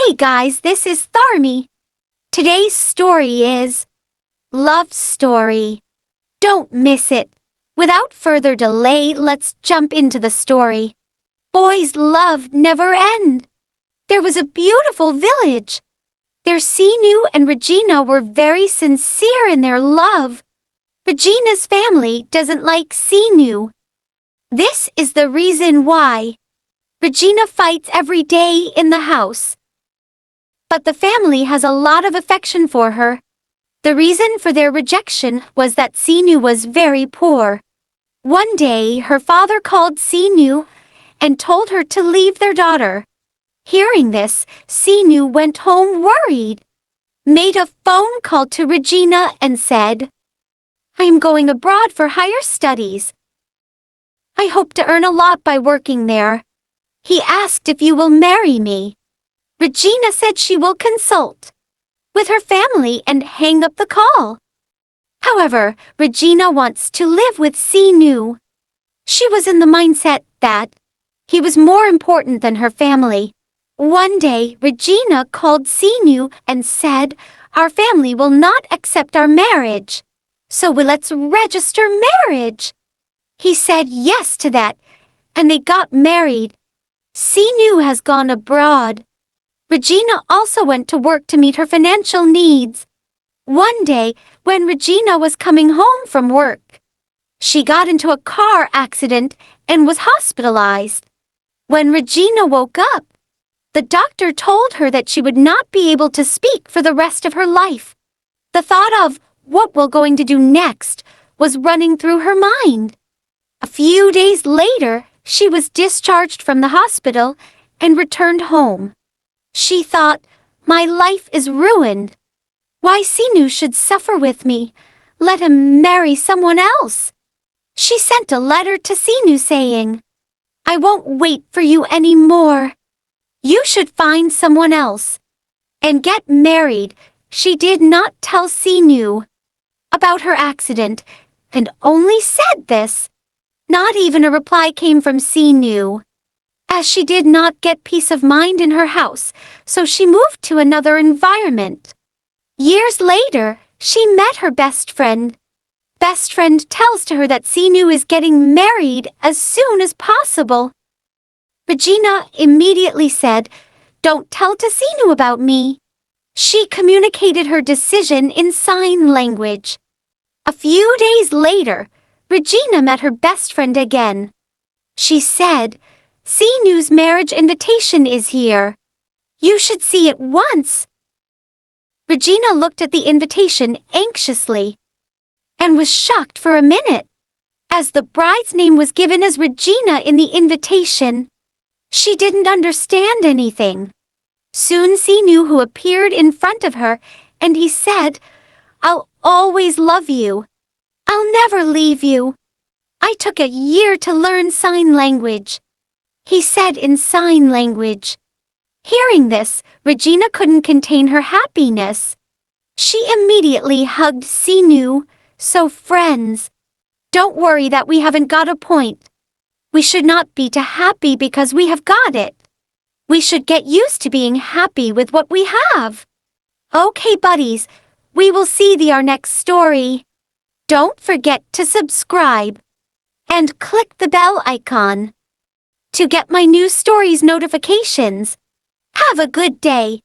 Hey guys, this is Tharmi. Today's story is Love Story. Don't miss it. Without further delay, let's jump into the story. Boys' love never ends. There was a beautiful village. Their Sinu and Regina were very sincere in their love. Regina's family doesn't like Sinu. This is the reason why. Regina fights every day in the house. But the family has a lot of affection for her. The reason for their rejection was that Sinu was very poor. One day, her father called Sinu and told her to leave their daughter. Hearing this, Sinu went home worried, made a phone call to Regina and said, "I am going abroad for higher studies. I hope to earn a lot by working there. He asked if you will marry me." Regina said she will consult with her family and hang up the call. However, Regina wants to live with Sinu. She was in the mindset that he was more important than her family. One day, Regina called Sinu and said, "Our family will not accept our marriage, so let's register marriage." He said yes to that, and they got married. Sinu has gone abroad. Regina also went to work to meet her financial needs. One day, when Regina was coming home from work, she got into a car accident and was hospitalized. When Regina woke up, the doctor told her that she would not be able to speak for the rest of her life. The thought of what we're going to do next was running through her mind. A few days later, she was discharged from the hospital and returned home. She thought, "My life is ruined. Why Sinu should suffer with me? Let him marry someone else." She sent a letter to Sinu saying, "I won't wait for you anymore. You should find someone else and get married." She did not tell Sinu about her accident and only said this. Not even a reply came from Sinu, as she did not get peace of mind in her house, so she moved to another environment. Years later, she met her best friend. Best friend tells to her that Sinu is getting married as soon as possible. Regina immediately said, "Don't tell to Sinu about me." She communicated her decision in sign language. A few days later, Regina met her best friend again. She said, "Sinu's marriage invitation is here. You should see it once." Regina looked at the invitation anxiously and was shocked for a minute, as the bride's name was given as Regina in the invitation. She didn't understand anything. Soon Sinu who appeared in front of her, and he said, "I'll always love you. I'll never leave you. I took a year to learn sign language," he said in sign language. Hearing this, Regina couldn't contain her happiness. She immediately hugged Sinu. "So friends, don't worry that we haven't got a point. We should not be too happy because we have got it. We should get used to being happy with what we have." Okay buddies, we will see our next story. Don't forget to subscribe and click the bell icon to get my new stories notifications. Have a good day.